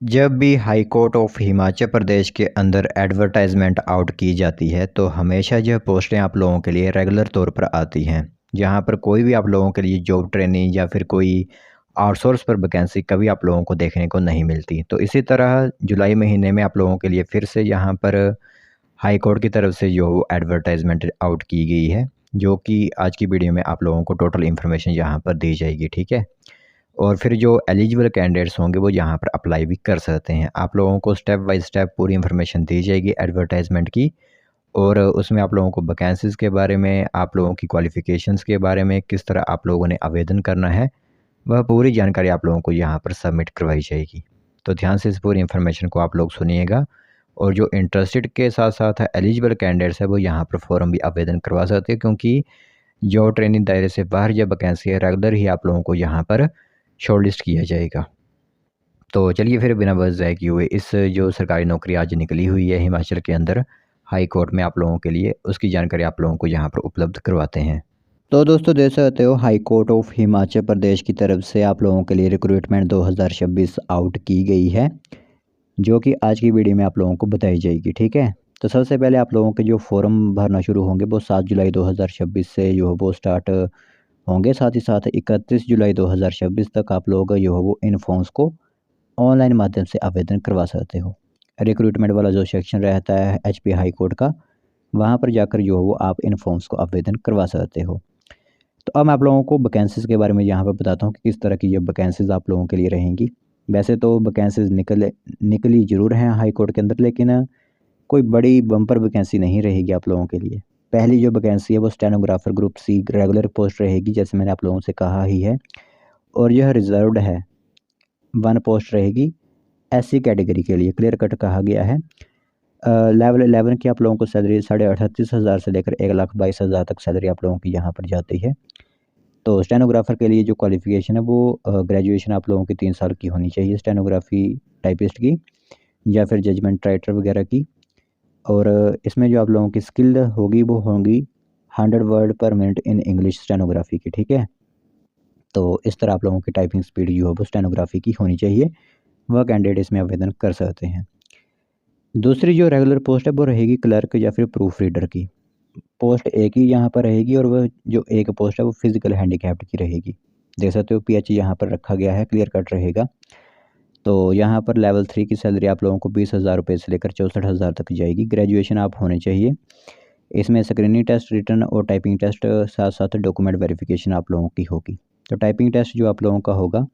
जब भी high court of Himachal Pradesh के अंदर एडवर्टाइजमेंट आउट की जाती है तो हमेशा जो पोस्टें आप लोगों के लिए रेगुलर तौर पर आती हैं, जहां पर कोई भी आप लोगों के लिए जॉब ट्रेनिंग या फिर कोई आउटसोर्स पर वैकेंसी कभी आप लोगों को देखने को नहीं मिलती। तो इसी तरह जुलाई महीने में आप लोगों के लिए फिर से यहाँ पर हाई कोर्ट की तरफ से जो एडवर्टाइजमेंट आउट की गई है, जो कि आज की वीडियो में आप लोगों को टोटल इन्फॉर्मेशन यहाँ पर दी जाएगी, ठीक है। और फिर जो एलिजिबल कैंडिडेट्स होंगे वो यहाँ पर अप्लाई भी कर सकते हैं। आप लोगों को स्टेप बाय स्टेप पूरी इन्फॉर्मेशन दी जाएगी एडवर्टाइजमेंट की, और उसमें आप लोगों को वैकेंसीज़ के बारे में, आप लोगों की क्वालिफ़िकेशंस के बारे में, किस तरह आप लोगों ने आवेदन करना है, वह पूरी जानकारी आप लोगों को यहाँ पर सबमिट करवाई जाएगी। तो ध्यान से इस पूरी इन्फॉर्मेशन को आप लोग सुनिएगा, और जो इंटरेस्टेड के साथ साथ एलिजिबल कैंडिडेट्स है वो यहाँ पर फॉर्म भी आवेदन करवा सकते हैं, क्योंकि जो ट्रेनिंग दायरे से बाहर जब वैकेंसी है रेगुलर ही आप लोगों को यहाँ पर शॉर्टलिस्ट किया जाएगा। तो चलिए फिर बिना वजह ज़ाय किए हुए इस जो सरकारी नौकरी आज निकली हुई है हिमाचल के अंदर हाई कोर्ट में आप लोगों के लिए, उसकी जानकारी आप लोगों को यहाँ पर उपलब्ध करवाते हैं। तो दोस्तों देख सकते हो high court of Himachal Pradesh की तरफ से आप लोगों के लिए रिक्रूटमेंट 2026 आउट की गई है, जो कि आज की वीडियो में आप लोगों को बताई जाएगी, ठीक है। तो सबसे पहले आप लोगों के जो फॉर्म भरना शुरू होंगे वो 7 जुलाई 2026 से जो है वो स्टार्ट होंगे। साथ ही साथ 31 जुलाई 2026 तक आप लोग जो है वो इन फॉर्म्स को ऑनलाइन माध्यम से आवेदन करवा सकते हो। रिक्रूटमेंट वाला जो सेक्शन रहता है एचपी हाई कोर्ट का, वहाँ पर जाकर जो है वो आप इन फॉर्म्स को आवेदन करवा सकते हो। तो अब मैं आप लोगों को वैकेंसीज़ के बारे में यहाँ पर बताता हूँ कि किस तरह की ये वैकेंसीज़ आप लोगों के लिए रहेंगी। वैसे तो वैकेंसीज़ निकली ज़रूर हैं हाई कोर्ट के अंदर, लेकिन कोई बड़ी बम्पर वैकेंसी नहीं रहेगी आप लोगों के लिए। पहली जो वैकेंसी है वो stenographer group C regular post रहेगी, जैसे मैंने आप लोगों से कहा ही है, और यह रिजर्व्ड है। 1 पोस्ट रहेगी एससी कैटेगरी के लिए, क्लियर कट कहा गया है। लेवल 11 की आप लोगों को सैलरी 38,500 से लेकर 1,22,000 तक सैलरी आप लोगों की यहाँ पर जाती है। तो स्टेनोग्राफर के लिए जो क्वालिफ़िकेशन है वो ग्रेजुएशन आप लोगों की 3 साल की होनी चाहिए स्टेनोग्राफी टाइपिस्ट की, या फिर जजमेंट राइटर वगैरह की। और इसमें जो आप लोगों की स्किल होगी वो होंगी 100 वर्ड पर मिनट इन इंग्लिश स्टेनोग्राफी की, ठीक है। तो इस तरह आप लोगों की टाइपिंग स्पीड जो है वो स्टेनोग्राफी की होनी चाहिए, वह कैंडिडेट इसमें आवेदन कर सकते हैं। दूसरी जो रेगुलर पोस्ट है वो रहेगी क्लर्क या फिर प्रूफ रीडर की। पोस्ट एक ही यहाँ पर रहेगी, और वह जो एक पोस्ट है वो फिजिकल हैंडीकैप्ड की रहेगी। देख सकते हो पीएच यहाँ पर रखा गया है, क्लियर कट रहेगा। तो यहाँ पर लेवल 3 की सैलरी आप लोगों को 20,000 रुपये से लेकर 64,000 तक जाएगी। ग्रेजुएशन आप होने चाहिए। इसमें स्क्रीनिंग टेस्ट, रिटन और टाइपिंग टेस्ट, साथ साथ डॉक्यूमेंट वेरिफिकेशन आप लोगों की होगी। तो टाइपिंग टेस्ट जो आप लोगों का होगा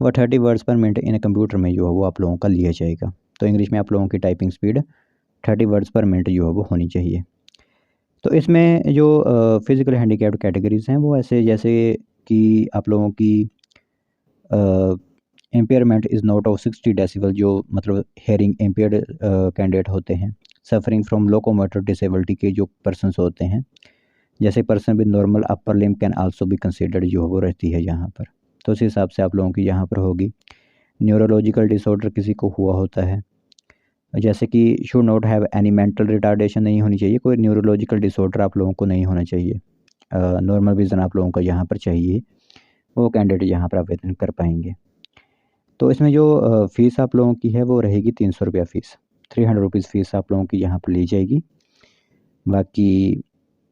वह 30 वर्ड्स पर मिनट इन कंप्यूटर में जो है वो आप लोगों का लिया जाएगा। तो इंग्लिश में आप लोगों की टाइपिंग स्पीड 30 वर्ड्स पर मिनट जो है वो होनी चाहिए। तो इसमें जो फिज़िकल हैंडीकैप्ड कैटेगरीज़ हैं वो ऐसे जैसे कि आप लोगों की impairment is not of 60 decibel, जो मतलब हेयरिंग इम्पेयर्ड कैंडिडेट होते हैं। सफरिंग फ्रॉम लोकोमोटर डिसेबिलिटी के जो पर्सन्स होते हैं, जैसे person with normal upper limb can also be considered जो वो रहती है यहाँ पर। तो उस हिसाब से आप लोगों की यहाँ पर होगी। न्यूरोलॉजिकल डिसऑर्डर किसी को हुआ होता है, जैसे कि should not have any mental retardation, नहीं होनी चाहिए कोई न्यूरोलॉजिकल डिसऑर्डर आप लोगों को नहीं होना चाहिए। नॉर्मल विज़न आप लोगों का यहाँ पर चाहिए, वो कैंडिडेट यहाँ पर आवेदन कर पाएंगे। तो इसमें जो फ़ीस आप लोगों की है वो रहेगी 300 रुपया फ़ीस, 300 रुपीज़ फ़ीस आप लोगों की यहाँ पर ली जाएगी। बाकी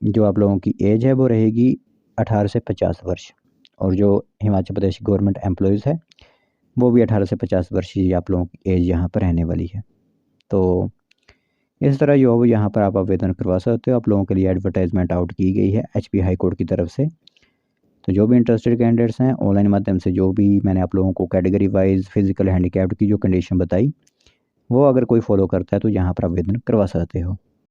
जो आप लोगों की एज है वो रहेगी 18 से 50 वर्ष, और जो हिमाचल प्रदेश गवर्नमेंट एम्प्लॉयज़ है वो भी 18 से 50 वर्ष ही आप लोगों की एज यहाँ पर रहने वाली है। तो इस तरह जो है वो यहाँ पर आप आवेदन करवा सकते हो। आप लोगों के लिए एडवर्टाइजमेंट आउट की गई है एचपी हाई कोर्ट की तरफ से। तो जो भी इंटरेस्टेड कैंडिडेट्स हैं ऑनलाइन माध्यम से, जो भी मैंने आप लोगों को कैटेगरी वाइज फिजिकल हैंडीकैप्ड की जो कंडीशन बताई, वो अगर कोई फॉलो करता है तो यहाँ पर आवेदन करवा सकते हो।